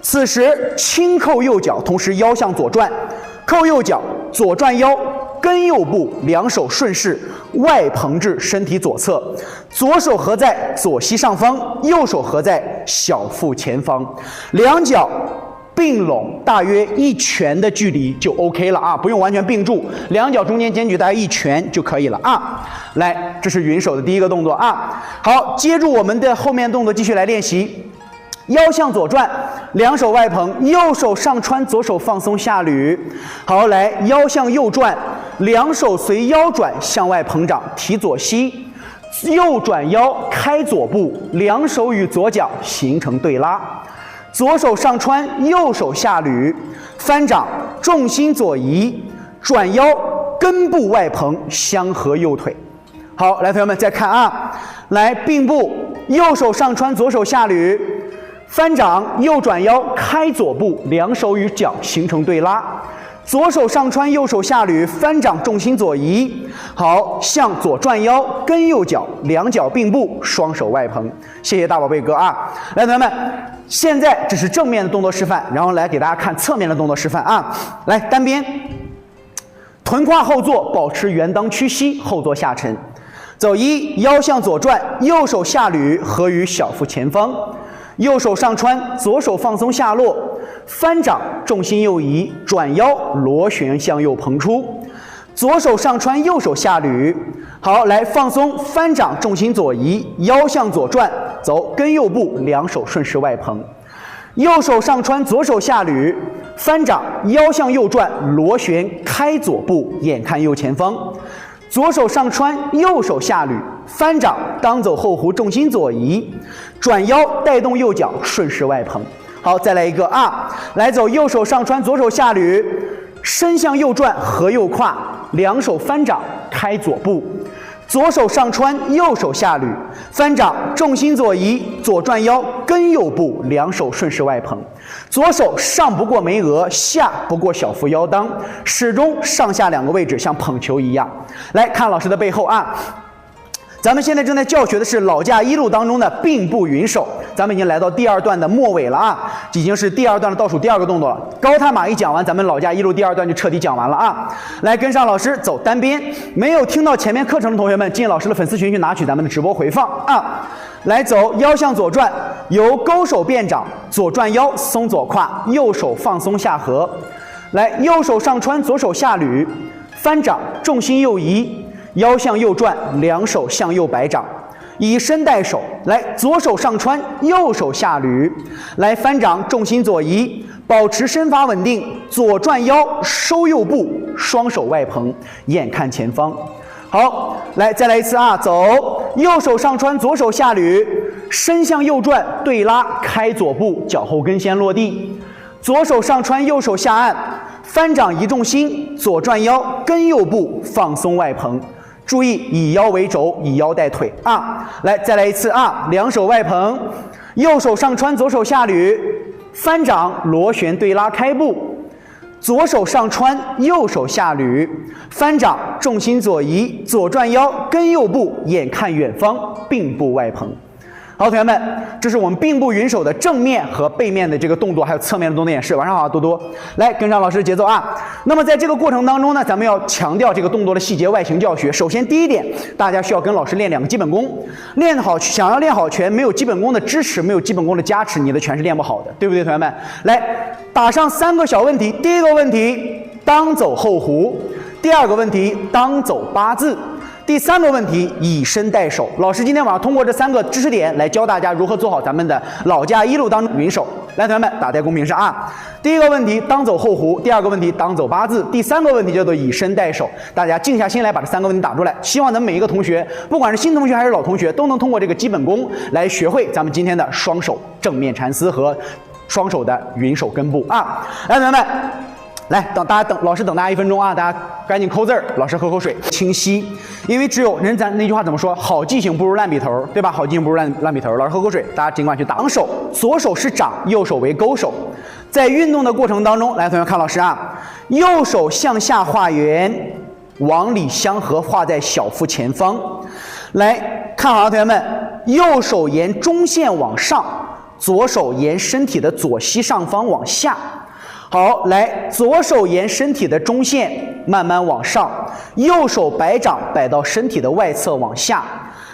此时轻扣右脚，同时腰向左转，扣右脚，左转腰，跟右部，两手顺势外蓬至身体左侧，左手合在左膝上方，右手合在小腹前方，两脚并拢大约1拳的距离就 OK 了啊，不用完全并住，两脚中间间距大概1拳就可以了啊。来，这是云手的第一个动作啊。好，接住我们的后面动作，继续来练习。腰向左转，两手外蓬，右手上穿，左手放松下捋。好，来，腰向右转，两手随腰转向外膨胀，提左膝，右转腰，开左步，两手与左脚形成对拉。左手上穿，右手下捋，翻掌，重心左移，转腰，根部外蓬，相合右腿。好，来，同学们再看啊，来并步，右手上穿，左手下捋。翻掌，右转腰，开左步，两手与脚形成对拉，左手上穿，右手下捋，翻掌，重心左移。好，向左转腰，跟右脚，两脚并步，双手外蓬。谢谢大宝贝哥啊！来，同学们，现在这是正面的动作示范，然后来给大家看侧面的动作示范啊！来，单边，臀胯后坐，保持圆裆屈膝，后坐下沉。走1，腰向左转，右手下捋，合于小腹前方。右手上穿，左手放松下落，翻掌，重心右移，转腰，螺旋向右膨出。左手上穿，右手下捋。好，来放松，翻掌，重心左移，腰向左转，走，跟右步，两手顺势外蓬。右手上穿，左手下捋，翻掌，腰向右转，螺旋，开左步，眼看右前方。左手上穿，右手下捋，翻掌，当走后弧，重心左移，转腰带动右脚，顺势外蓬。好，再来一个啊，来走右手上穿，左手下捋，身向右转，合右胯，两手翻掌，开左步。左手上穿，右手下捋，翻掌，重心左移，左转腰，跟右步，两手顺势外蓬。左手上不过眉额，下不过小腹腰裆，始终上下两个位置像捧球一样。来看老师的背后啊，咱们现在正在教学的是老架一路当中的并步云手，咱们已经来到第2段的末尾了啊，已经是第2段的倒数第2个动作了。高踏马一讲完，咱们老架一路第2段就彻底讲完了啊。来跟上老师走单边，没有听到前面课程的同学们，进老师的粉丝群去拿取咱们的直播回放啊。来走腰向左转，由勾手变掌，左转腰，松左胯，右手放松下合。来，右手上穿，左手下捋，翻掌，重心右移，腰向右转，两手向右摆掌，以身带手。来，左手上穿，右手下捋，来翻掌，重心左移，保持身法稳定，左转腰，收右步，双手外蓬，眼看前方。好，来再来一次啊，走，右手上穿，左手下捋，身向右转，对拉，开左步，脚后跟先落地，左手上穿，右手下按，翻掌移重心，左转腰，跟右步，放松外蓬。注意以腰为轴，以腰带腿啊！来，再来一次啊！两手外蓬，右手上穿，左手下捋，翻掌螺旋对拉开步，左手上穿，右手下捋，翻掌重心左移，左转腰，跟右步，眼看远方，并步外蓬。好，同学们，这是我们并步云手的正面和背面的这个动作，还有侧面的动作演示。晚上好，多多，来跟上老师的节奏啊。那么在这个过程当中呢，咱们要强调这个动作的细节外形教学。首先第一点，大家需要跟老师练2个基本功，练好，想要练好拳，没有基本功的支持，没有基本功的加持，你的拳是练不好的，对不对，同学们？来，打上3个小问题。第一个问题，当走后弧；第2个问题，当走8字。第3个问题，以身带手。老师今天晚上通过这3个知识点来教大家如何做好咱们的老架一路当中云手。来，同学们打在公屏上啊。第一个问题，当走后弧；第2个问题，当走8字；第3个问题叫做以身带手。大家静下心来把这3个问题打出来。希望咱们每一个同学，不管是新同学还是老同学，都能通过这个基本功来学会咱们今天的双手正面缠丝和双手的云手根部啊。来，同学们。来，老师等大家1分钟啊！大家赶紧抠字儿，老师喝口水，清晰。因为只有咱那句话怎么说？好记性不如烂笔头，对吧？好记性不如烂笔头。老师喝口水，大家尽管去打。掌手，左手是掌，右手为勾手。在运动的过程当中，来，同学看老师啊，右手向下画圆，往里相合，画在小腹前方。来看好啊，同学们，右手沿中线往上，左手沿身体的左膝上方往下。好，来，左手沿身体的中线慢慢往上，右手摆掌摆到身体的外侧往下，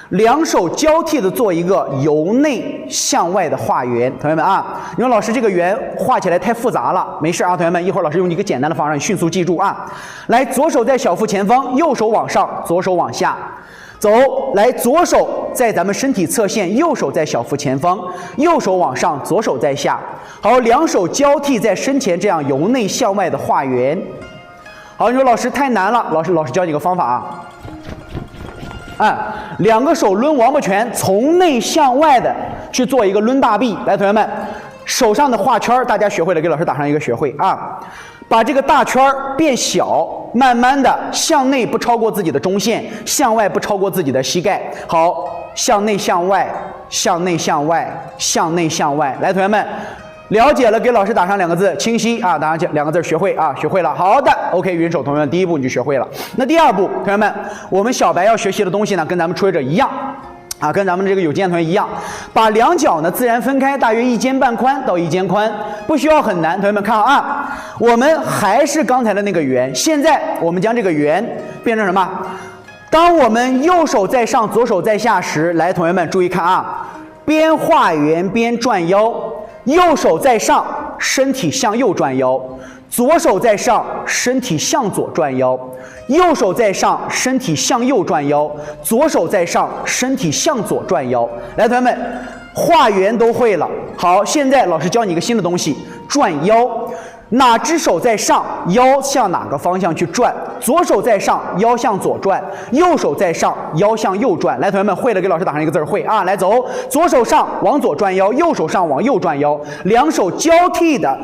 两手交替的做一个由内向外的画圆。同学们啊，你说老师这个圆画起来太复杂了，没事啊，同学们，一会儿老师用一个简单的方法让你迅速记住啊。来，左手在小腹前方，右手往上，左手往下。走，来，左手在咱们身体侧线，右手在小腹前方，右手往上，左手在下。好，两手交替在身前，这样由内向外的画圆。好，你说老师太难了，老师教你个方法啊。两个手抡王八拳，从内向外的去做一个抡大臂。来，同学们，手上的画圈大家学会了，给老师打上一个学会啊。把这个大圈变小，慢慢的向内不超过自己的中线，向外不超过自己的膝盖。好，向内向外，向内向外，向内向外。来，同学们，了解了，给老师打上两个字，清晰啊，打上两个字，学会啊，学会了。好的 ，OK， 云手同学们，第一步你就学会了。那第二步，同学们，我们小白要学习的东西呢，跟咱们初学者一样。啊，跟咱们这个有经验同学一样，把两脚呢自然分开，大约1肩半宽到1肩宽，不需要很难。同学们看好啊，我们还是刚才的那个圆，现在我们将这个圆变成什么？当我们右手在上，左手在下时，来，同学们注意看啊，边画圆边转腰，右手在上，身体向右转腰。左手在上，身体向左转腰；右手在上，身体向右转腰；左手在上，身体向左转腰。来，同学们，画圆都会了。好，现在老师教你一个新的东西，转腰。哪只手在上，腰向哪个方向去转？左手在上，腰向左转；右手在上，腰向右转。来，同学们会了，给老师打上一个字会啊！来，走，左手上往左转腰，右手上往右转腰，两手交替的。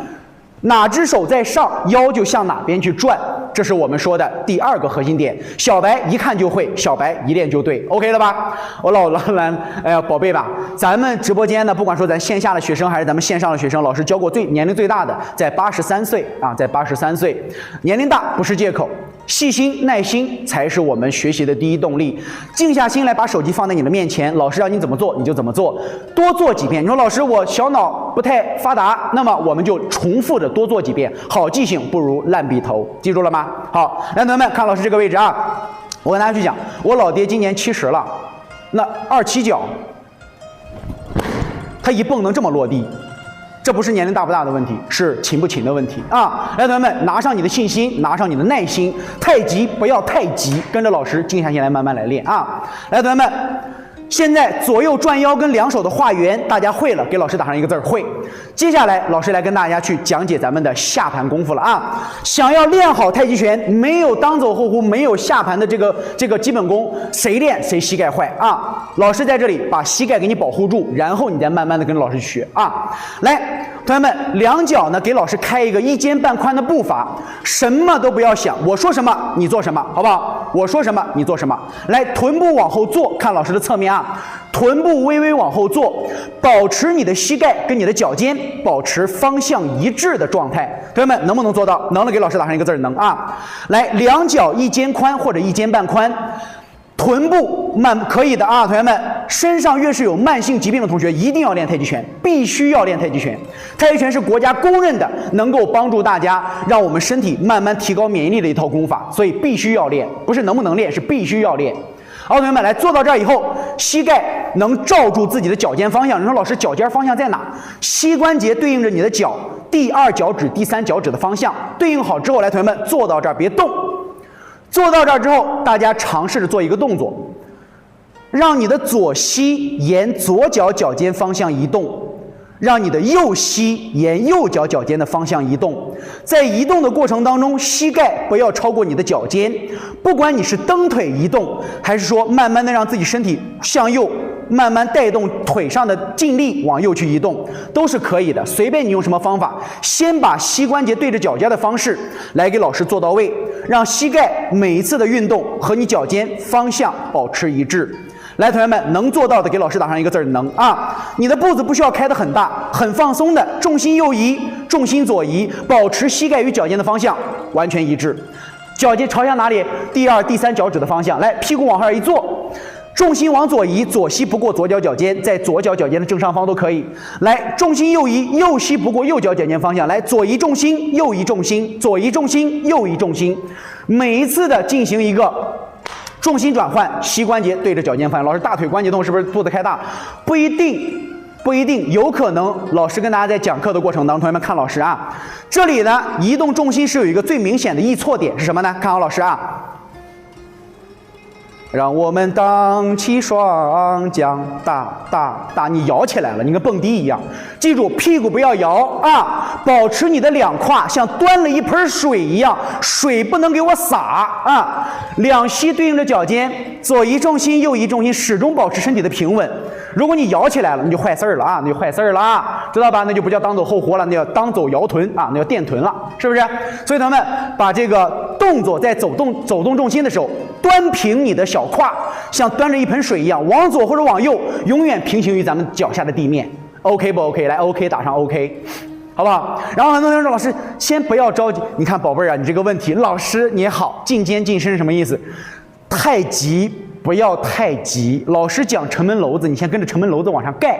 哪只手在上，腰就向哪边去转，这是我们说的第二个核心点。小白一看就会，小白一练就对 ，OK 了吧？我老蓝，哎呀，宝贝吧，咱们直播间呢，不管说咱线下的学生还是咱们线上的学生，老师教过年龄最大的，在83岁啊，在83岁，年龄大不是借口。细心耐心才是我们学习的第一动力。静下心来，把手机放在你的面前，老师让你怎么做你就怎么做，多做几遍。你说老师我小脑不太发达，那么我们就重复着多做几遍。好记性不如烂笔头，记住了吗？好，来，同学们看老师这个位置啊，我跟大家去讲，我老爹今年70了，那27脚，他一蹦能这么落地。这不是年龄大不大的问题，是勤不勤的问题啊！来，同学们，拿上你的信心，拿上你的耐心，太急不要太急，跟着老师静下心来，慢慢来练啊！来，同学们，现在左右转腰跟两手的画圆，大家会了，给老师打上一个字会。接下来，老师来跟大家去讲解咱们的下盘功夫了啊！想要练好太极拳，没有当走后弧，没有下盘的这个基本功，谁练谁膝盖坏啊！老师在这里把膝盖给你保护住，然后你再慢慢的跟老师学啊！来，同学们，两脚呢给老师开一个1肩半宽的步伐，什么都不要想，我说什么你做什么，好不好？我说什么你做什么。来，臀部往后坐，看老师的侧面啊，臀部微微往后坐，保持你的膝盖跟你的脚尖保持方向一致的状态。同学们能不能做到？能了，给老师打上一个字能啊！来，两脚1肩宽或者1肩半宽。臀部可以的啊，同学们，身上越是有慢性疾病的同学，一定要练太极拳，必须要练太极拳。太极拳是国家公认的，能够帮助大家让我们身体慢慢提高免疫力的一套功法，所以必须要练，不是能不能练，是必须要练。好，同学们，来做到这儿以后，膝盖能罩住自己的脚尖方向。你说老师，脚尖方向在哪？膝关节对应着你的脚第2脚趾、第3脚趾的方向，对应好之后，来，同学们做到这儿别动。做到这儿之后，大家尝试着做一个动作，让你的左膝沿左脚脚尖方向移动，让你的右膝沿右脚脚尖的方向移动。在移动的过程当中，膝盖不要超过你的脚尖。不管你是蹬腿移动，还是说慢慢的让自己身体向右，慢慢带动腿上的劲力往右去移动，都是可以的。随便你用什么方法，先把膝关节对着脚尖的方式来给老师做到位，让膝盖每一次的运动和你脚尖方向保持一致。来，同学们，能做到的给老师打上一个字能啊！你的步子不需要开得很大，很放松的，重心右移，重心左移，保持膝盖与脚尖的方向完全一致。脚尖朝向哪里？第2、第3脚趾的方向。来，屁股往上一坐，重心往左移，左膝不过左脚脚尖，在左脚脚尖的正上方都可以。来，重心右移，右膝不过右脚脚尖方向。来，左移重心，右移重心，左移重心，右移重心。每一次的进行一个重心转换，膝关节对着脚尖方向。老师，大腿关节痛是不是肚子开大？不一定，有可能。老师跟大家在讲课的过程当中，同学们看老师啊，这里呢移动重心是有一个最明显的易错点，是什么呢？看好老师啊。让我们荡起双桨，大，你摇起来了，你跟蹦迪一样。记住，屁股不要摇啊，保持你的两胯像端了一盆水一样，水不能给我洒啊。两膝对应着脚尖，左移重心，右移重心，始终保持身体的平稳。如果你摇起来了，那就坏事儿了啊，知道吧？那就不叫当走后活了，那叫当走摇臀啊，那叫垫臀了，是不是？所以同学们把这个动作在走动重心的时候，端平你的小胯，像端着一盆水一样，往左或者往右，永远平行于咱们脚下的地面。OK 不 OK？ 来 OK 打上 OK， 好不好？然后很多同学说，老师先不要着急，你看宝贝儿啊，你这个问题，老师你好，进肩进身什么意思？太急。不要太急，老师讲城门楼子，你先跟着城门楼子往上盖，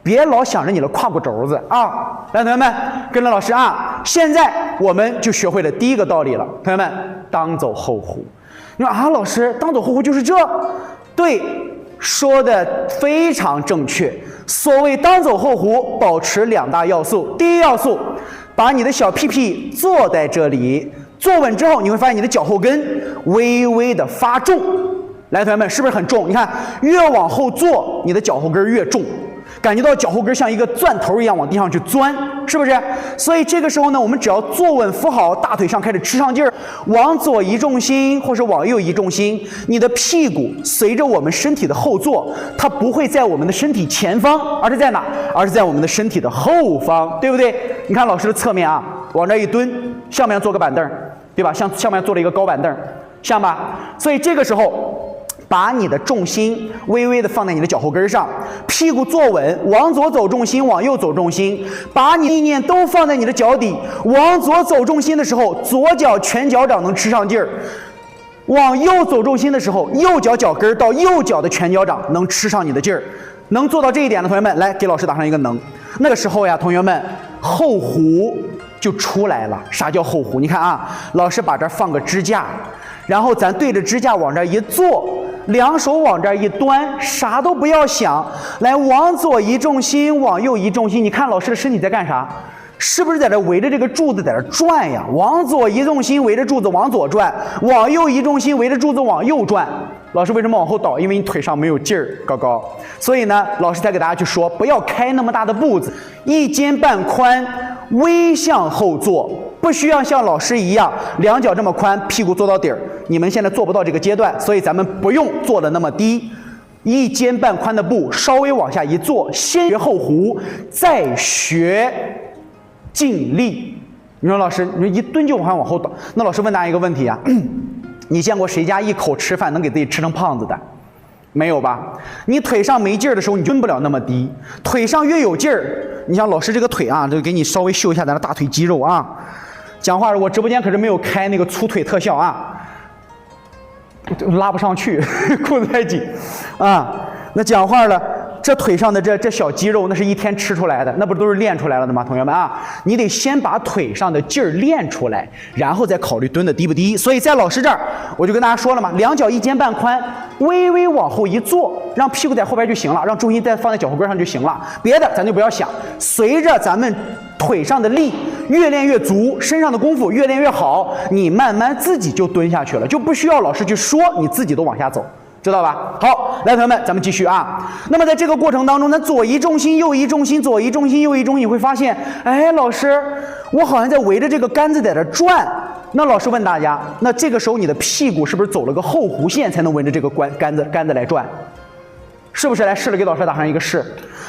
别老想着你的胯骨轴子啊！来，同学们跟着老师啊！现在我们就学会了第一个道理了，同学们，当走后弧。你说啊，老师，当走后弧就是这？对，说的非常正确。所谓当走后弧，保持两大要素。第一要素，把你的小屁屁坐在这里，坐稳之后，你会发现你的脚后跟微微的发重。来，同学们，是不是很重？你看，越往后坐，你的脚后跟越重，感觉到脚后跟像一个钻头一样往地上去钻，是不是？所以这个时候呢，我们只要坐稳扶好，大腿上开始吃上劲儿，往左移重心，或是往右移重心，你的屁股随着我们身体的后坐，它不会在我们的身体前方，而是在哪？而是在我们的身体的后方，对不对？你看老师的侧面啊，往这一蹲，下面坐个板凳，对吧？像下面坐了一个高板凳，像吧？所以这个时候，把你的重心微微的放在你的脚后跟上，屁股坐稳，往左走重心，往右走重心，把你意念都放在你的脚底。往左走重心的时候，左脚全脚掌能吃上劲儿；往右走重心的时候，右脚脚跟到右脚的全脚掌能吃上你的劲儿。能做到这一点的同学们，来给老师打上一个能。那个时候呀，同学们，后弧就出来了。啥叫后弧？你看啊，老师把这儿放个支架，然后咱对着支架往这儿一坐，两手往这儿一端，啥都不要想，来往左移重心，往右移重心。你看老师的身体在干啥？是不是在这围着这个柱子在这转呀？往左移重心，围着柱子往左转；往右移重心，围着柱子往右转。老师为什么往后倒？因为你腿上没有劲儿，高高。所以呢，老师才给大家去说，不要开那么大的步子，一肩半宽，微向后坐，不需要像老师一样两脚这么宽，屁股坐到底儿。你们现在做不到这个阶段，所以咱们不用做的那么低，一肩半宽的步，稍微往下一坐，先学后弧，再学尽力。你说老师，你说一蹲就往后倒，那老师问大家一个问题啊，你见过谁家一口吃饭能给自己吃成胖子的？没有吧？你腿上没劲儿的时候，你蹲不了那么低。腿上越有劲儿，你像老师这个腿啊，就给你稍微秀一下咱的大腿肌肉啊。讲话，我直播间可是没有开那个粗腿特效啊，拉不上去，裤子太紧啊。那讲话了。这腿上的这小肌肉，那是一天吃出来的，那不都是练出来了的吗？同学们啊，你得先把腿上的劲儿练出来，然后再考虑蹲的低不低。所以在老师这儿，我就跟大家说了嘛，两脚一肩半宽，微微往后一坐，让屁股在后边就行了，让重心再放在脚后跟上就行了，别的咱就不要想。随着咱们腿上的力越练越足，身上的功夫越练越好，你慢慢自己就蹲下去了，就不需要老师去说，你自己都往下走。知道吧？好，来，同学们，咱们继续啊。那么在这个过程当中，咱左移重心，右移重心，左移重心，右移重心，你会发现，哎，老师，我好像在围着这个杆子在这转。那老师问大家，那这个时候你的屁股是不是走了个后弧线才能围着这个杆子来转？是不是？来试了，给老师打上一个是。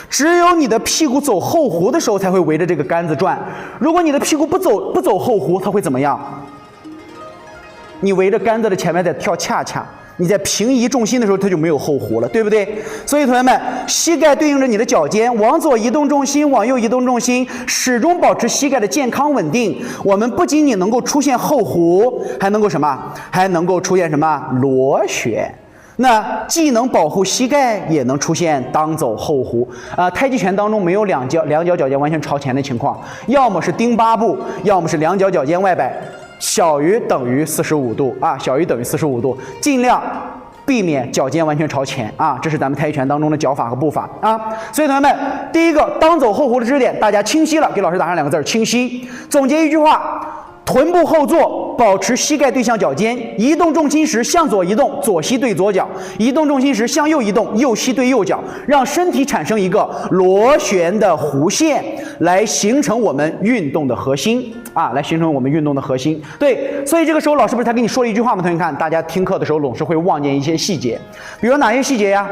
只有你的屁股走后弧的时候才会围着这个杆子转。如果你的屁股不走后弧，它会怎么样？你围着杆子的前面在跳恰恰。你在平移重心的时候，它就没有后弧了，对不对？所以同学们，膝盖对应着你的脚尖，往左移动重心，往右移动重心，始终保持膝盖的健康稳定。我们不仅仅能够出现后弧，还能够什么？还能够出现什么？螺旋。那既能保护膝盖，也能出现当走后弧。太极拳当中没有两脚脚尖完全朝前的情况，要么是丁八步，要么是两脚脚尖外摆，小于等于45度啊，小于等于45度，尽量避免脚尖完全朝前啊，这是咱们太极拳当中的脚法和步法啊。所以同学们，第一个当走后弧的知识点，大家清晰了，给老师打上2个字：清晰。总结一句话。臀部后坐，保持膝盖对向脚尖，移动重心时向左移动，左膝对左脚；移动重心时向右移动，右膝对右脚，让身体产生一个螺旋的弧线，来形成我们运动的核心啊，来形成我们运动的核心。对，所以这个时候老师不是才跟你说了一句话吗？同学看，大家听课的时候总是会忘记一些细节，比如哪些细节呀？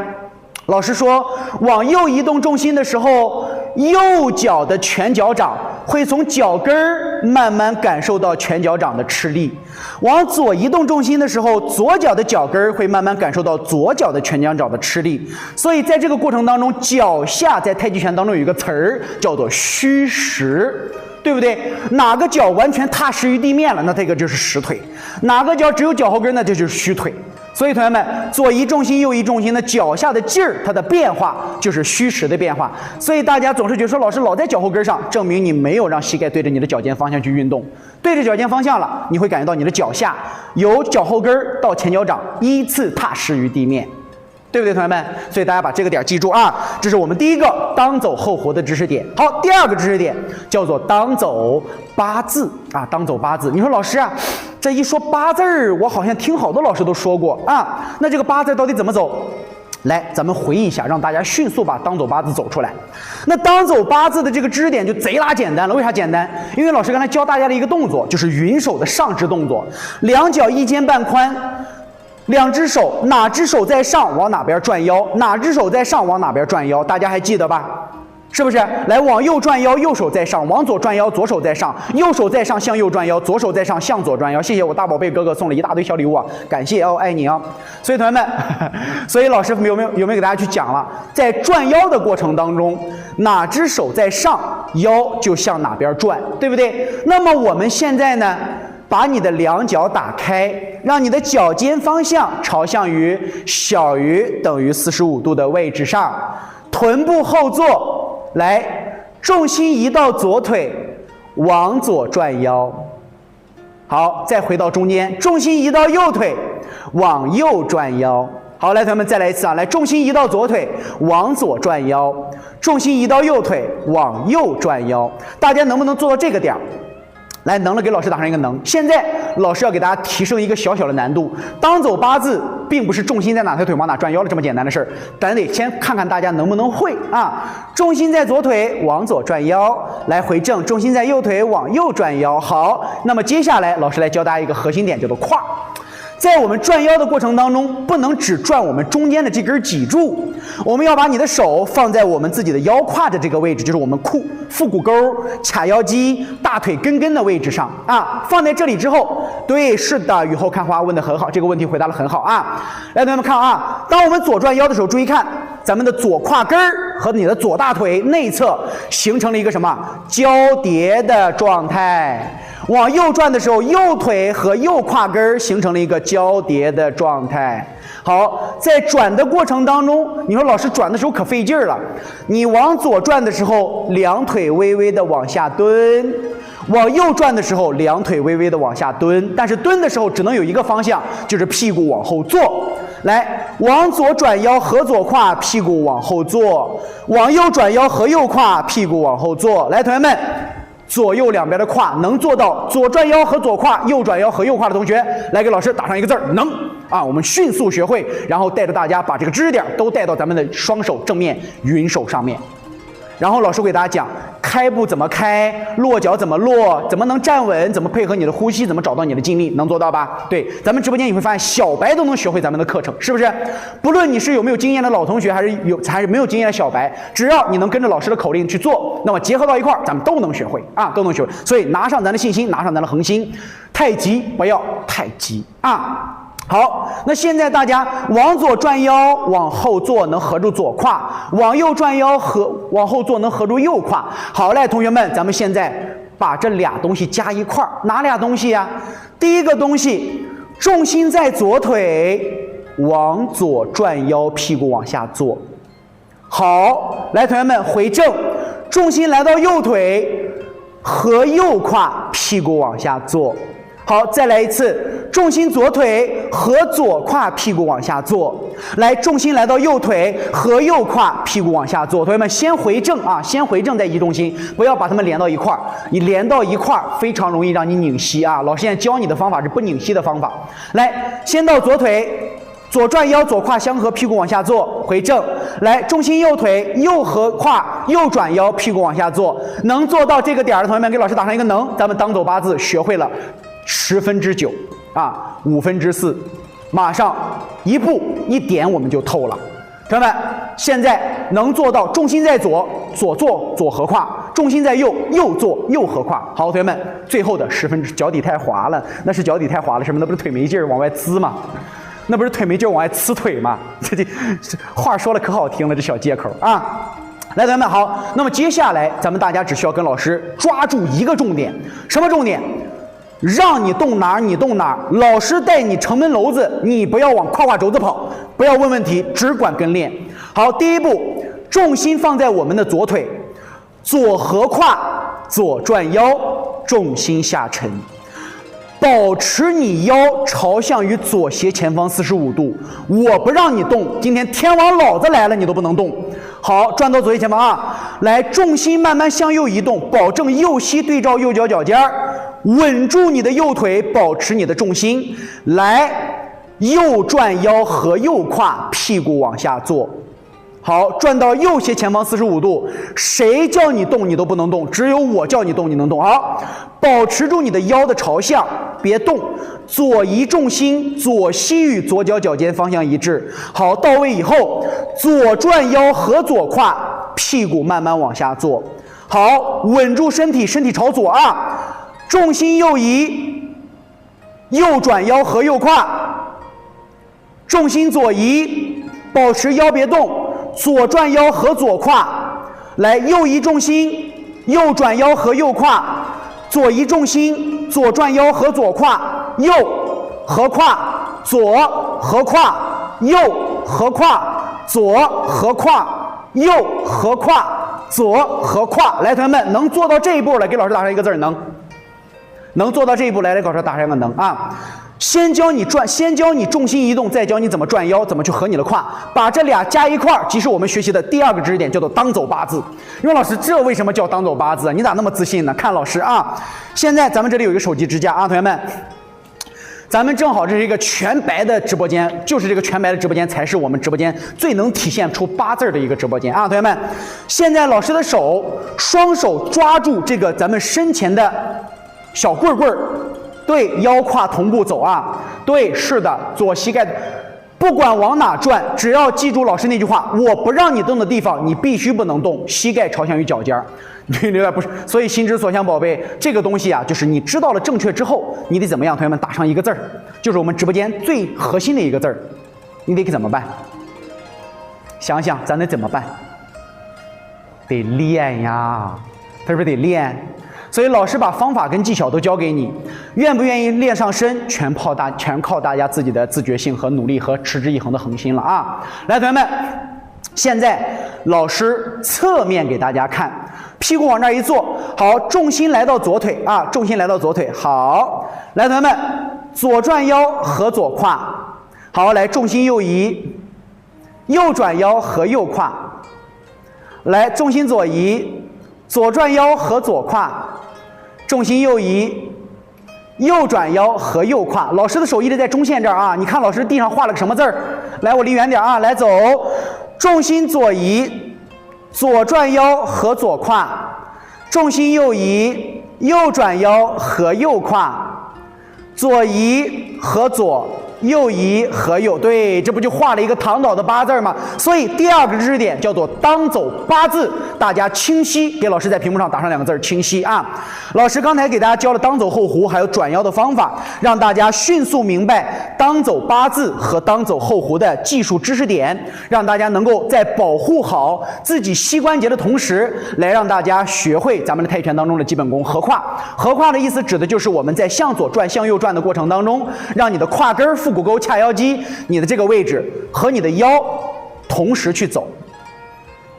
老师说，往右移动重心的时候，右脚的全脚掌会从脚跟儿慢慢感受到全脚掌的吃力；往左移动重心的时候，左脚的脚跟儿会慢慢感受到左脚的全脚掌的吃力。所以在这个过程当中，脚下在太极拳当中有一个词儿叫做虚实。对不对？哪个脚完全踏实于地面了，那这个就是实腿；哪个脚只有脚后跟，那这就是虚腿。所以同学们，左移重心、右移重心的脚下的劲儿，它的变化就是虚实的变化。所以大家总是觉得说老师老在脚后跟上，证明你没有让膝盖对着你的脚尖方向去运动。对着脚尖方向了，你会感觉到你的脚下由脚后跟到前脚掌依次踏实于地面。对不对，同学们？所以大家把这个点记住啊，这是我们第一个当走后弧的知识点。好，第二个知识点叫做当走八字啊，当走八字。你说老师啊，这一说八字儿，我好像听好多老师都说过啊。那这个八字到底怎么走？来，咱们回忆一下，让大家迅速把当走八字走出来。那当走八字的这个知识点就贼拉简单了。为啥简单？因为老师刚才教大家的一个动作就是云手的上肢动作，两脚一肩半宽。两只手，哪只手在上往哪边转腰，哪只手在上往哪边转腰，大家还记得吧？是不是？来，往右转腰，右手在上；往左转腰，左手在上；右手在上向右转腰，左手在上向左转腰。谢谢我大宝贝哥哥送了一大堆小礼物啊，感谢哦，爱你啊！所以同学们，所以老师有没有给大家去讲了，在转腰的过程当中，哪只手在上，腰就向哪边转，对不对？那么我们现在呢？把你的两脚打开，让你的脚尖方向朝向于小于等于45度的位置上，臀部后坐，来，重心移到左腿，往左转腰。好，再回到中间，重心移到右腿，往右转腰。好，来，同学们再来一次啊！来，重心移到左腿，往左转腰；重心移到右腿，往右转腰。大家能不能做到这个点儿？来，能了，给老师打上一个能。现在老师要给大家提升一个小小的难度。当走八字并不是重心在哪条腿往哪转腰的这么简单的事儿，咱得先看看大家能不能会啊。重心在左腿往左转腰，来回正；重心在右腿往右转腰。好，那么接下来老师来教大家一个核心点，叫做胯。在我们转腰的过程当中，不能只转我们中间的这根脊柱，我们要把你的手放在我们自己的腰胯的这个位置，就是我们腹股沟、髂腰肌、大腿根的位置上啊。放在这里之后，对，是的，雨后看花问得很好，这个问题回答得很好啊。来，同学们看啊，当我们左转腰的时候，注意看，咱们的左胯根和你的左大腿内侧形成了一个什么交叠的状态。往右转的时候，右腿和右胯根形成了一个交叠的状态。好，在转的过程当中，你说老师转的时候可费劲了。你往左转的时候，两腿微微的往下蹲；往右转的时候，两腿微微的往下蹲。但是蹲的时候只能有一个方向，就是屁股往后坐。来，往左转腰合左胯，屁股往后坐；往右转腰合右胯，屁股往后坐。来，同学们。左右两边的胯能做到左转腰和左胯，右转腰和右胯的同学，来给老师打上一个字儿，能啊！我们迅速学会，然后带着大家把这个知识点都带到咱们的双手正面云手上面。然后老师会给大家讲开步怎么开，落脚怎么落，怎么能站稳，怎么配合你的呼吸，怎么找到你的劲力，能做到吧？对，咱们直播间你会发现小白都能学会咱们的课程，是不是？不论你是有没有经验的老同学，还是没有经验的小白，只要你能跟着老师的口令去做，那么结合到一块儿，咱们都能学会啊，都能学会。所以拿上咱的信心，拿上咱的恒心，太极不要太急啊！好，那现在大家往左转腰，往后坐能合住左胯；往右转腰往后坐能合住右胯。好嘞，同学们，咱们现在把这俩东西加一块儿，哪俩东西呀？第一个东西，重心在左腿，往左转腰，屁股往下坐。好，来，同学们回正，重心来到右腿和右胯，屁股往下坐。好，再来一次，重心左腿和左胯，屁股往下坐。来，重心来到右腿和右胯，屁股往下坐。同学们先回正啊，先回正再移重心，不要把它们连到一块儿。你连到一块儿，非常容易让你拧膝啊。老师现在教你的方法是不拧膝的方法。来，先到左腿。左转腰，左胯相合，屁股往下坐，回正。来，重心右腿，右合胯，右转腰，屁股往下坐。能做到这个点的同学们，给老师打上一个能。咱们当走八字学会了9/10啊，4/5，马上一步一点我们就透了。同学们，现在能做到重心在左，左坐左合胯；重心在右，右坐右合胯。好，同学们，最后的脚底太滑了，那是脚底太滑了，什么？那不是腿没劲儿往外呲吗？那不是腿没劲儿往外呲腿吗？这话说的可好听了，这小借口啊！来，同学们好，那么接下来咱们大家只需要跟老师抓住一个重点，什么重点？让你动哪儿你动哪儿，老师带你城门楼子，你不要往胯轴子跑，不要问问题，只管跟练。好，第一步，重心放在我们的左腿，左合胯，左转腰，重心下沉。保持你腰朝向于左斜前方45度，我不让你动，今天天王老子来了你都不能动。好，转到左斜前方啊，来，重心慢慢向右移动，保证右膝对照右脚脚尖儿，稳住你的右腿，保持你的重心，来，右转腰和右胯，屁股往下坐。好，转到右斜前方45度，谁叫你动你都不能动，只有我叫你动你能动。好，保持住你的腰的朝向，别动，左移重心，左膝与左脚脚尖方向一致。好，到位以后，左转腰和左胯，屁股慢慢往下坐。好，稳住身体，身体朝左啊，重心右移，右转腰和右胯，重心左移，保持腰别动。左转腰和左胯，来，右移重心，右转腰和右胯，左移重心，左转腰和左胯，右合胯，左合胯，右合胯，左合胯，右合胯，左合胯。来，同学们，能做到这一步来，给老师打上一个字能。能做到这一步来，给老师打上一个能啊。先教你重心移动，再教你怎么转腰，怎么去合你的胯，把这俩加一块儿，即是我们学习的第二个知识点，叫做当走八字。因为老师，这为什么叫当走八字？你咋那么自信呢？看老师啊，现在咱们这里有一个手机支架啊，同学们，咱们正好这是一个全白的直播间，就是这个全白的直播间才是我们直播间最能体现出八字的一个直播间啊，同学们，现在老师的双手抓住这个咱们身前的小棍棍儿。对，腰胯同步走啊！对，是的，左膝盖，不管往哪转，只要记住老师那句话，我不让你动的地方，你必须不能动，膝盖朝向于脚尖儿。明白不是？所以心之所向，宝贝，这个东西啊，就是你知道了正确之后，你得怎么样？同学们打上一个字儿，就是我们直播间最核心的一个字儿，你得怎么办？想想咱得怎么办？得练呀，是不是得练？所以老师把方法跟技巧都教给你，愿不愿意练上身，全靠大家自己的自觉性和努力和持之以恒的恒心了啊！来，同学们，现在老师侧面给大家看，屁股往这儿一坐，好，重心来到左腿啊，重心来到左腿，好，来，同学们，左转腰和左胯，好，来，重心右移，右转腰和右胯，来，重心左移，左转腰和左胯。重心右移，右转腰和右胯。老师的手一直在中线这儿啊，你看老师地上画了个什么字儿？来，我离远点啊，来走。重心左移，左转腰和左胯。重心右移，右转腰和右胯。左移和左，右移和右，对，这不就画了一个躺倒的八字吗？所以第二个知识点叫做当走八字，大家清晰，给老师在屏幕上打上2个字，清晰啊！老师刚才给大家教了当走后弧还有转腰的方法，让大家迅速明白当走八字和当走后弧的技术知识点，让大家能够在保护好自己膝关节的同时，来让大家学会咱们的泰拳当中的基本功合胯。合胯的意思指的就是我们在向左转向右转的过程当中，让你的胯根腹腹股沟、髂腰肌，你的这个位置和你的腰同时去走，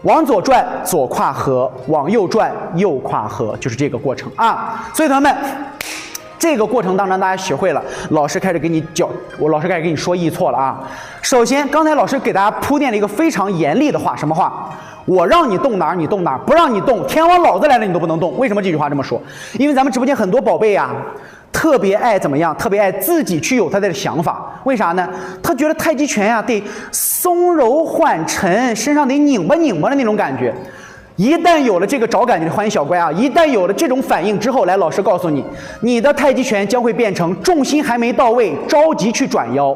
往左转左胯合，往右转右胯合，就是这个过程啊。所以同学们，这个过程当中大家学会了，老师开始给你说易错了啊。首先，刚才老师给大家铺垫了一个非常严厉的话，什么话？我让你动哪儿你动哪儿，不让你动，天王老子来了你都不能动。为什么这句话这么说？因为咱们直播间很多宝贝啊，特别爱怎么样？特别爱自己去有他的想法。为啥呢？他觉得太极拳呀得松柔缓沉，身上得拧巴拧巴的那种感觉。一旦有了这个找感觉的欢迎小乖啊！一旦有了这种反应之后，来，老师告诉你，你的太极拳将会变成重心还没到位，着急去转腰；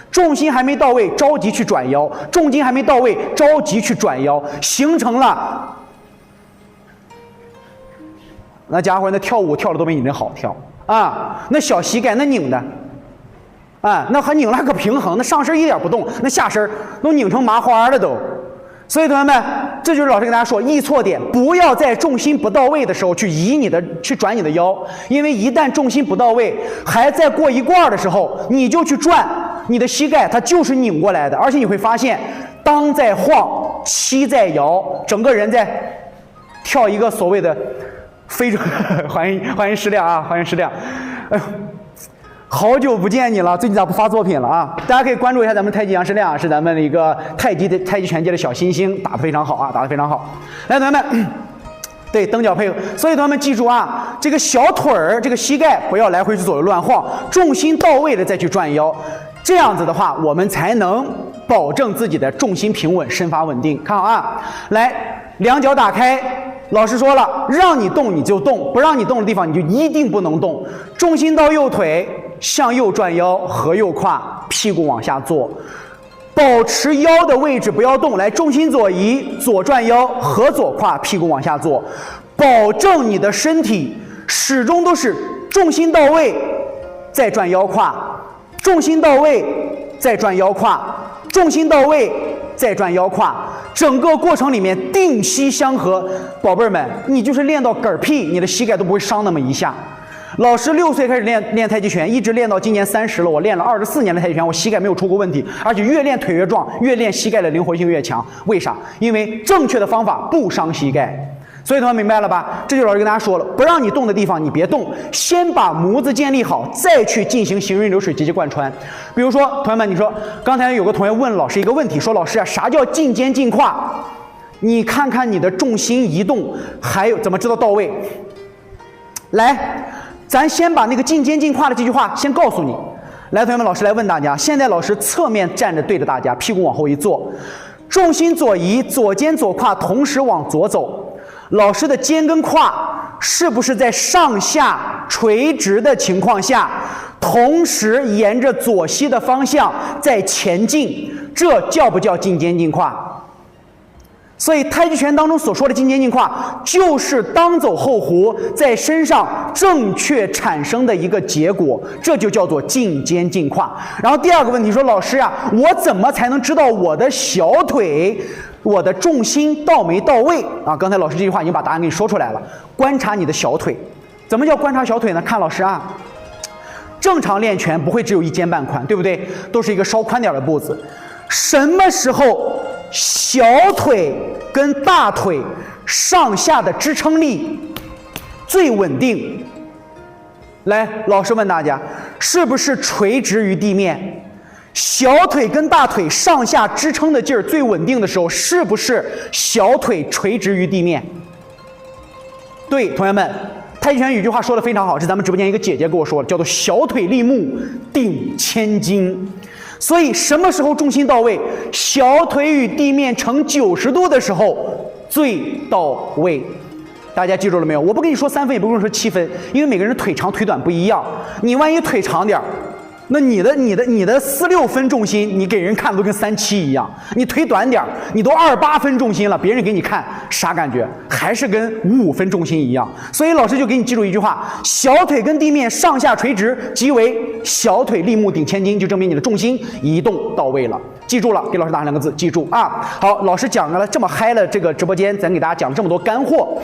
重心还没到位，着急去转腰；重心还没到位，着急去转腰，形成了那家伙那跳舞跳的都比你那好跳啊！那小膝盖那拧的啊，那还拧了还可平衡，那上身一点不动，那下身都拧成麻花了都。所以同学们，这就是老师跟大家说易错点，不要在重心不到位的时候去转你的腰，因为一旦重心不到位，还在过一罐的时候，你就去转，你的膝盖它就是拧过来的，而且你会发现，当在晃，膝在摇，整个人在跳一个所谓的非洲欢迎石亮啊，欢迎石亮，哎呦。好久不见你了，最近咋不发作品了啊？大家可以关注一下咱们太极杨世亮，是咱们的一个太极拳界的小新星，打得非常好啊，打得非常好。来，同学们，对，蹬脚配合。所以同学们记住啊，这个小腿儿、这个膝盖不要来回去左右乱晃，重心到位的再去转腰，这样子的话，我们才能保证自己的重心平稳、身法稳定。看好啊，来，两脚打开。老师说了，让你动你就动，不让你动的地方你就一定不能动。重心到右腿，向右转腰，合右胯，屁股往下坐，保持腰的位置不要动。来，重心左移，左转腰，合左胯，屁股往下坐，保证你的身体始终都是重心到位，再转腰胯，重心到位，再转腰胯，重心到位，再转腰胯。整个过程里面定膝相合，宝贝儿们，你就是练到嗝屁，你的膝盖都不会伤那么一下。老师6岁开始练太极拳，一直练到今年30了，我练了24年的太极拳，我膝盖没有出过问题，而且越练腿越壮，越练膝盖的灵活性越强。为啥？因为正确的方法不伤膝盖。所以同学明白了吧？这就老师跟大家说了，不让你动的地方你别动，先把模子建立好，再去进行行云流水、节节贯穿。比如说，同学们，你说刚才有个同学问老师一个问题，说老师啊，啥叫进肩进胯？你看看你的重心移动，还有怎么知道到位？来，咱先把那个进肩进胯的这句话先告诉你。来，同学们，老师来问大家，现在老师侧面站着对着大家，屁股往后一坐，重心左移，左肩左胯同时往左走。老师的肩跟胯是不是在上下垂直的情况下，同时沿着左膝的方向在前进？这叫不叫进肩进胯？所以太极拳当中所说的进肩进胯，就是当走后弧在身上正确产生的一个结果，这就叫做进肩进胯。然后第二个问题说，老师啊，我怎么才能知道我的小腿我的重心到没到位啊？刚才老师这句话已经把答案给你说出来了。观察你的小腿，怎么叫观察小腿呢？看老师啊，正常练拳不会只有一肩半宽，对不对？都是一个稍宽点的步子。什么时候小腿跟大腿上下的支撑力最稳定？来，老师问大家，是不是垂直于地面？小腿跟大腿上下支撑的劲儿最稳定的时候，是不是小腿垂直于地面？对，同学们，太极拳有句话说的非常好，是咱们直播间一个姐姐跟我说的，叫做小腿立木，顶千斤。所以什么时候重心到位，小腿与地面呈90度的时候最到位。大家记住了没有？我不跟你说3分，也不跟你说7分，因为每个人腿长腿短不一样。你万一腿长点儿，那你的4、6分重心，你给人看的都跟3、7一样。你腿短点儿，你都2、8分重心了，别人给你看啥感觉？还是跟5、5分重心一样。所以老师就给你记住一句话：小腿跟地面上下垂直，即为小腿立木顶千斤，就证明你的重心移动到位了。记住了，给老师打上2个字，记住啊！好，老师讲了这么嗨了这个直播间，咱给大家讲了这么多干货。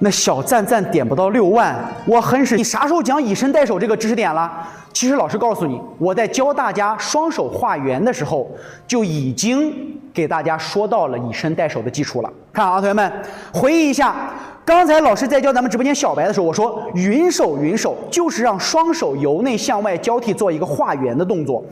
那小赞赞点不到6万，我很是。你啥时候讲以身带手这个知识点了？其实老师告诉你，我在教大家双手画圆的时候，就已经给大家说到了以身带手的基础了。看啊，同学们，回忆一下，刚才老师在教咱们直播间小白的时候，我说云手就是让双手由内向外交替做一个画圆的动作。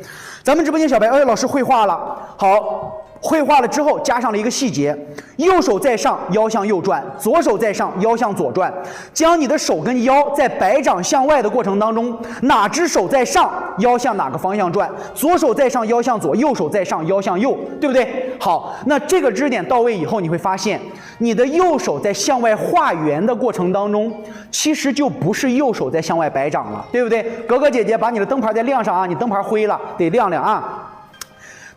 咱们直播间小白，老师绘画了，好。绘画了之后，加上了一个细节：右手在上，腰向右转；左手在上，腰向左转。将你的手跟腰在摆掌向外的过程当中，哪只手在上，腰向哪个方向转；左手在上，腰向左；右手在上，腰向右，对不对？好，那这个知识点到位以后，你会发现，你的右手在向外画圆的过程当中，其实就不是右手在向外摆掌了，对不对？哥哥姐姐，把你的灯牌再亮上啊！你灯牌灰了，得亮亮啊！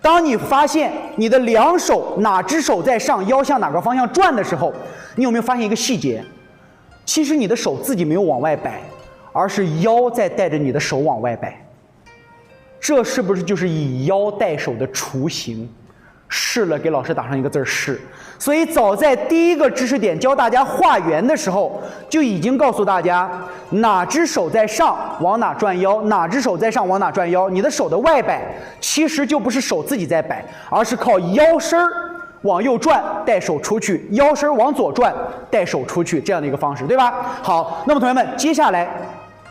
当你发现你的两手哪只手在上，腰向哪个方向转的时候，你有没有发现一个细节？其实你的手自己没有往外摆，而是腰在带着你的手往外摆。这是不是就是以腰带手的雏形？是了，给老师打上一个字儿是。所以早在第一个知识点教大家画圆的时候，就已经告诉大家哪只手在上往哪转腰，哪只手在上往哪转腰。你的手的外摆其实就不是手自己在摆，而是靠腰身往右转带手出去，腰身往左转带手出去，这样的一个方式，对吧？好，那么同学们，接下来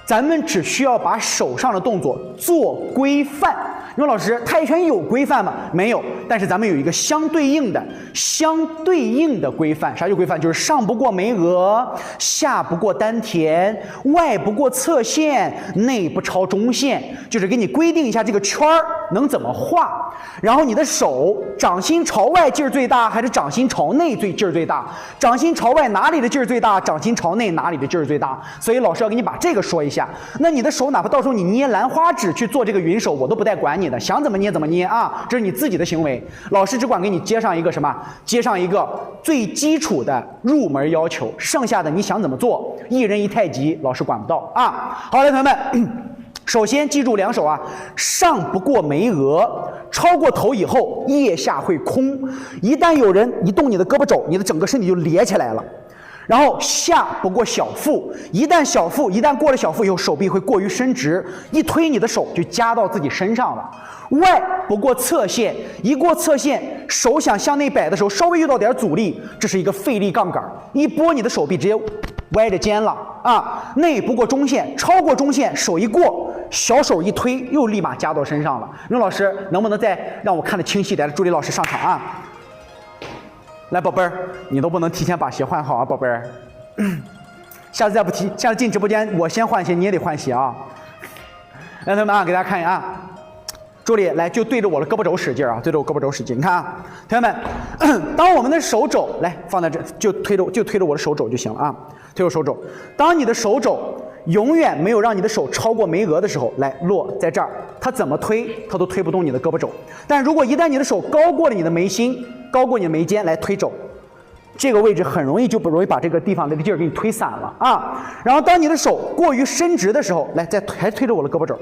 咱们只需要把手上的动作做规范。你说老师，泰拳有规范吗？没有，但是咱们有一个相对应的规范。啥叫规范？就是上不过眉额，下不过丹田，外不过侧线，内不超中线，就是给你规定一下这个圈儿能怎么画。然后你的手掌心朝外劲儿最大，还是掌心朝内劲儿最大？掌心朝外哪里的劲儿最大？掌心朝内哪里的劲儿最大？所以老师要给你把这个说一下。那你的手哪怕到时候你捏兰花指去做这个云手，我都不带管你的，想怎么捏怎么捏啊，这是你自己的行为。老师只管给你接上一个什么？接上一个最基础的入门要求，剩下的你想怎么做，一人一太极，老师管不到啊。好嘞，同学们，首先记住两手啊，上不过眉额，超过头以后腋下会空。一旦有人一动你的胳膊肘，你的整个身体就咧起来了。然后下不过小腹，一旦过了小腹以后，手臂会过于伸直，一推你的手就夹到自己身上了。外不过侧线，一过侧线，手想向内摆的时候，稍微遇到点阻力，这是一个费力杠杆，一拨你的手臂直接歪着肩了啊。内不过中线，超过中线，手一过，小手一推，又立马夹到身上了。那老师能不能再让我看得清晰点？助理老师上场啊！来，宝贝儿，你都不能提前把鞋换好啊，宝贝儿。下次下次进直播间，我先换鞋，你也得换鞋啊。来，同学们啊，给大家看一眼啊。助理来，就对着我的胳膊肘使劲啊，对着我胳膊肘使劲。你看啊，同学们，当我们的手肘来放在这，就推着我的手肘就行了啊，推着手肘。当你的手肘永远没有让你的手超过眉额的时候，来落在这儿，它怎么推，它都推不动你的胳膊肘。但如果一旦你的手高过了你的眉心，高过你的眉间，来推肘，这个位置很容易把这个地方的劲儿给你推散了啊。然后当你的手过于伸直的时候，来还推着我的胳膊肘，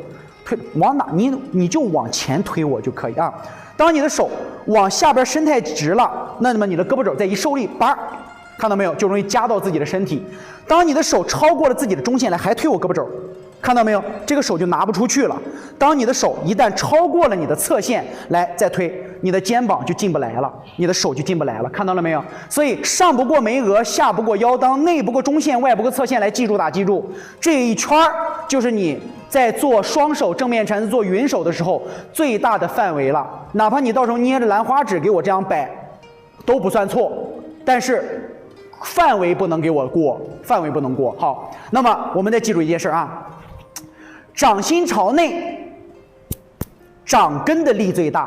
推往哪你就往前推我就可以啊。当你的手往下边伸太直了，那么你的胳膊肘再一受力，叭，看到没有，就容易夹到自己的身体。当你的手超过了自己的中线，来还推我胳膊肘，看到没有，这个手就拿不出去了。当你的手一旦超过了你的侧线，来再推，你的肩膀就进不来了，你的手就进不来了，看到了没有？所以上不过眉额，下不过腰裆，内不过中线，外不过侧线，来记住记住，这一圈就是你在做双手正面缠做云手的时候最大的范围了。哪怕你到时候捏着兰花指给我这样摆，都不算错，但是范围不能给我过，范围不能过。好，那么我们再记住一件事啊，掌心朝内，掌根的力最大；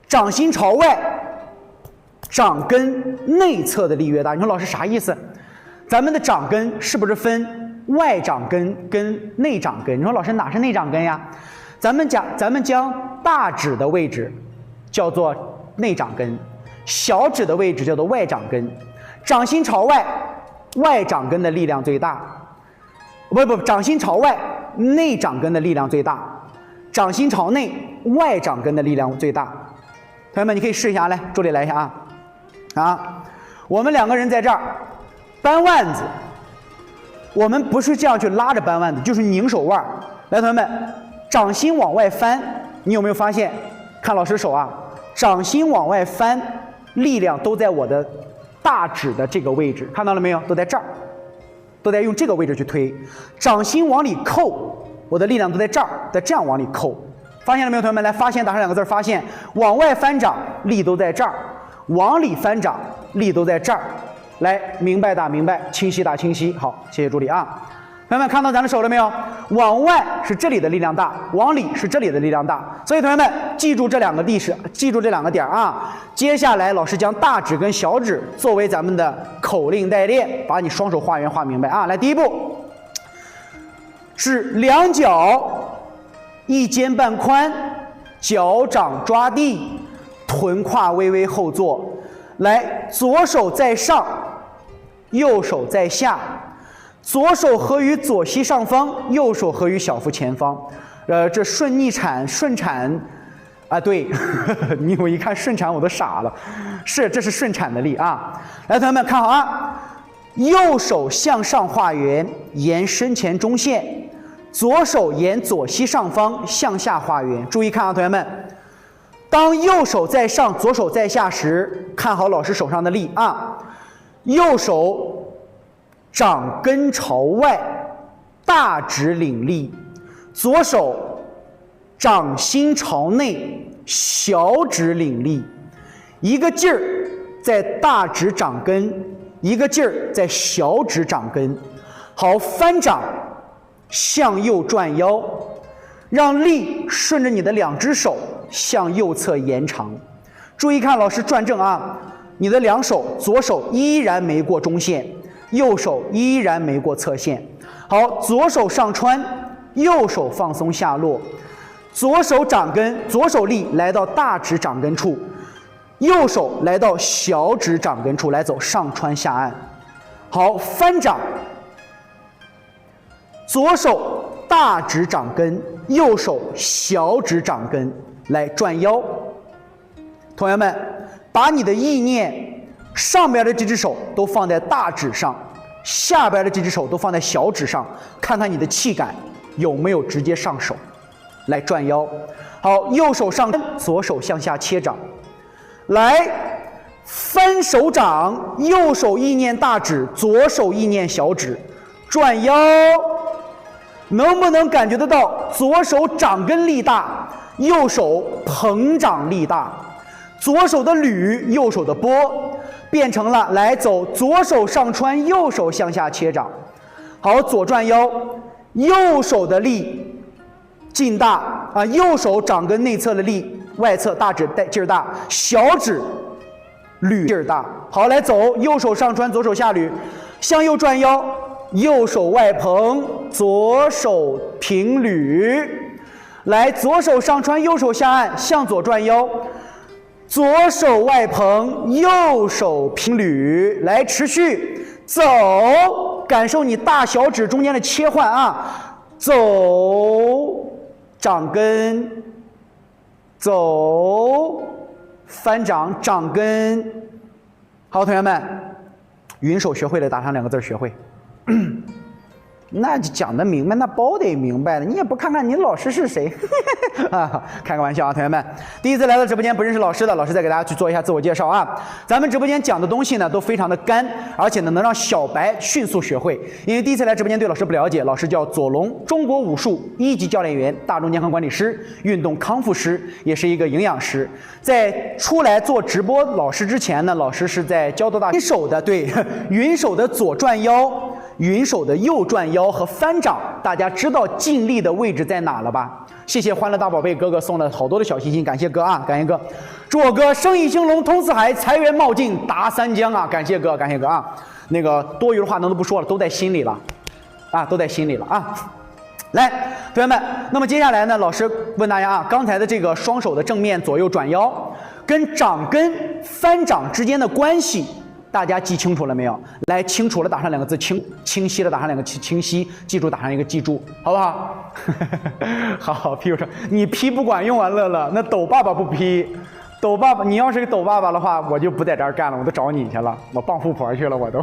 掌心朝外，掌根内侧的力越大。你说老师啥意思？咱们的掌根是不是分外掌根跟内掌根？你说老师哪是内掌根呀？咱们将大指的位置叫做内掌根，小指的位置叫做外掌根。掌心朝外，外掌根的力量最大。掌心朝外，内掌根的力量最大；掌心朝内，外掌根的力量最大。同学们，你可以试一下，来，助理来一下啊！我们两个人在这儿，扳腕子，我们不是这样去拉着扳腕子，就是拧手腕。来，同学们，掌心往外翻，你有没有发现？看老师手啊，掌心往外翻，力量都在我的大指的这个位置，看到了没有？都在这儿，都在用这个位置去推。掌心往里扣，我的力量都在这儿，在这样往里扣。发现了没有，同学们？来，发现打上2个字，发现。往外翻掌，力都在这儿；往里翻掌，力都在这儿。来，明白打明白，清晰打清晰。好，谢谢助理啊。同学们看到咱的手了没有？往外是这里的力量大，往里是这里的力量大。所以同学们记住这2个地势，记住这2个点啊。接下来老师将大指跟小指作为咱们的口令代练，把你双手画圆画明白啊。来，第一步是两脚一肩半宽，脚掌抓地，臀胯微微后坐。来，左手在上，右手在下。左手合于左膝上方，右手合于小腹前方。这顺逆产、顺产啊，对，你我一看顺产我都傻了，这是顺产的力啊。来，同学们看好啊，右手向上画圆，沿身前中线；左手沿左膝上方向下画圆。注意看啊，同学们，当右手在上，左手在下时，看好老师手上的力啊，右手掌根朝外，大指领力；左手掌心朝内，小指领力。一个劲儿在大指掌根，一个劲儿在小指掌根。好，翻掌向右转腰，让力顺着你的2只手向右侧延长。注意看老师转正啊，你的2手，左手依然没过中线，右手依然没过侧线。好，左手上穿，右手放松下落。左手掌根，左手力来到大指掌根处，右手来到小指掌根处，来走上穿下按。好，翻掌，左手大指掌根，右手小指掌根，来转腰。同学们，把你的意念上边的这只手都放在大指上，下边的这只手都放在小指上，看看你的气感有没有直接上手。来转腰。好，右手上左手向下切掌。来，翻手掌，右手意念大指，左手意念小指，转腰。能不能感觉得到左手掌根力大，右手捧掌力大？左手的捋，右手的拨，变成了来走左手上穿，右手向下切掌。好，左转腰，右手的力劲大啊，右手掌根内侧的力，外侧大指劲儿大，小指捋劲儿大。好，来走右手上穿，左手下捋，向右转腰，右手外捧，左手平捋。来，左手上穿，右手下按，向左转腰，左手外捧，右手平捋。来，持续走，感受你大小指中间的切换啊，走，掌根，走，翻掌，掌根。好，同学们，云手学会了，打上2个字，学会。那讲得明白，那包得明白了，你也不看看你老师是谁。开个玩笑啊，同学们，第一次来到直播间不认识老师的，老师再给大家去做一下自我介绍啊。咱们直播间讲的东西呢都非常的干，而且呢能让小白迅速学会。因为第一次来直播间对老师不了解，老师叫左龙，中国武术1级教练员，大众健康管理师，运动康复师，也是一个营养师。在出来做直播老师之前呢，老师是在交通大云手的，对，云手的左转腰，云手的右转腰和翻掌，大家知道劲力的位置在哪了吧？谢谢欢乐大宝贝哥哥送了好多的小心心，感谢哥啊，感谢哥，祝我哥生意兴隆，通四海，财源茂进，达三江啊！感谢哥，感谢哥啊！那个多余的话呢都不说了，都在心里了，啊，都在心里了啊！来，同学们，那么接下来呢，老师问大家啊，刚才的这个双手的正面左右转腰，跟掌根翻掌之间的关系。大家记清楚了没有？来，清楚了打上2个字，清晰了打上2个清晰，记住打上一个记住，好不好？好，批说你批不管用啊，乐乐，那抖爸爸不批，抖爸爸，你要是个抖爸爸的话，我就不在这儿干了，我都找你去了，我傍富婆去了，我都。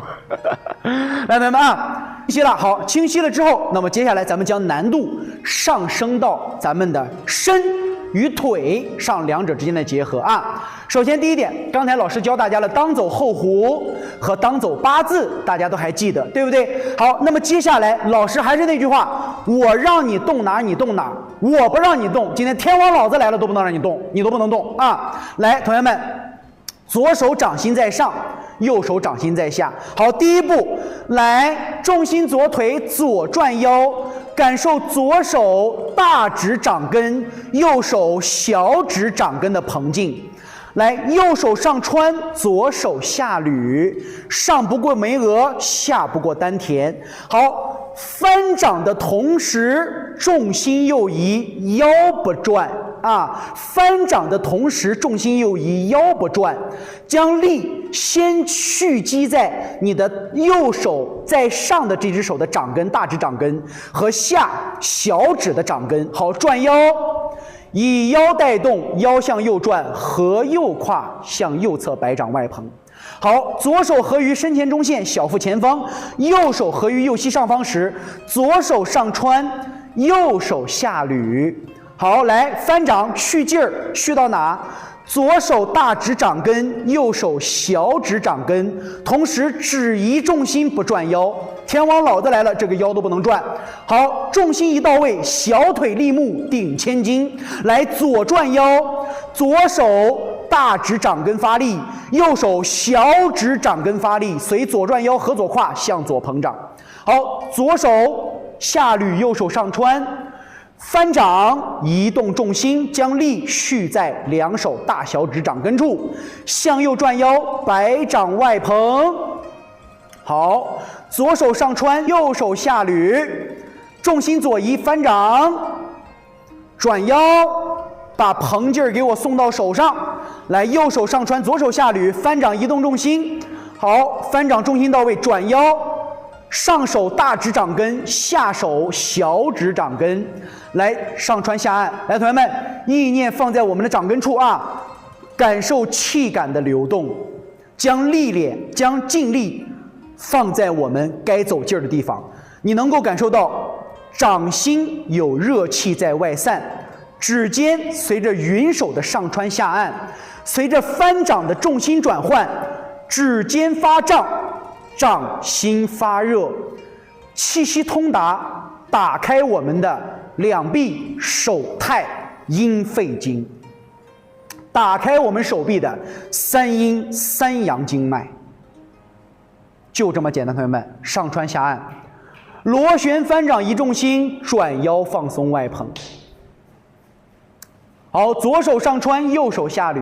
来，同学们啊，清晰了，好，清晰了之后，那么接下来咱们将难度上升到咱们的身与腿上两者之间的结合啊。首先第一点，刚才老师教大家了当走后弧和当走八字，大家都还记得，对不对？好，那么接下来老师还是那句话，我让你动哪儿你动哪儿，我不让你动。今天天王老子来了都不能让你动，你都不能动啊！来，同学们，左手掌心在上，右手掌心在下。好，第一步，来，重心左腿左转腰，感受左手大指掌根，右手小指掌根的膨劲。来，右手上穿，左手下捋，上不过眉额，下不过丹田。好，翻掌的同时，重心右移，腰不转啊！翻掌的同时，重心右移，腰不转，将力先蓄积在你的右手在上的这只手的掌根，大指掌根和下小指的掌根。好，转腰。以腰带动，腰向右转，合右胯向右侧摆掌外蓬。好，左手合于身前中线，小腹前方；右手合于右膝上方时，左手上穿，右手下捋。好，来翻掌，蓄劲儿，蓄到哪？左手大指掌根，右手小指掌根，同时只移重心不转腰。天王老子来了，这个腰都不能转。好，重心一到位，小腿立木，顶千斤。来，左转腰，左手大指掌根发力，右手小指掌根发力，随左转腰合左胯向左膨胀。好，左手下捋，右手上穿。翻掌，移动重心，将力蓄在两手大小指掌根处，向右转腰，摆掌外蓬。好，左手上穿，右手下捋，重心左移，翻掌，转腰，把膨劲儿给我送到手上。来，右手上穿，左手下捋，翻掌移动重心。好，翻掌重心到位，转腰。上手大指掌根，下手小指掌根，来上穿下按。来，同学们，意念放在我们的掌根处啊，感受气感的流动，将力量、将劲力放在我们该走劲儿的地方。你能够感受到掌心有热气在外散，指尖随着云手的上穿下按，随着翻掌的重心转换，指尖发胀。掌心发热，气息通达，打开我们的两臂手太阴肺经，打开我们手臂的三阴三阳经脉，就这么简单，同学们，上穿下按，螺旋翻掌移重心，转腰放松外蓬。好，左手上穿，右手下捋。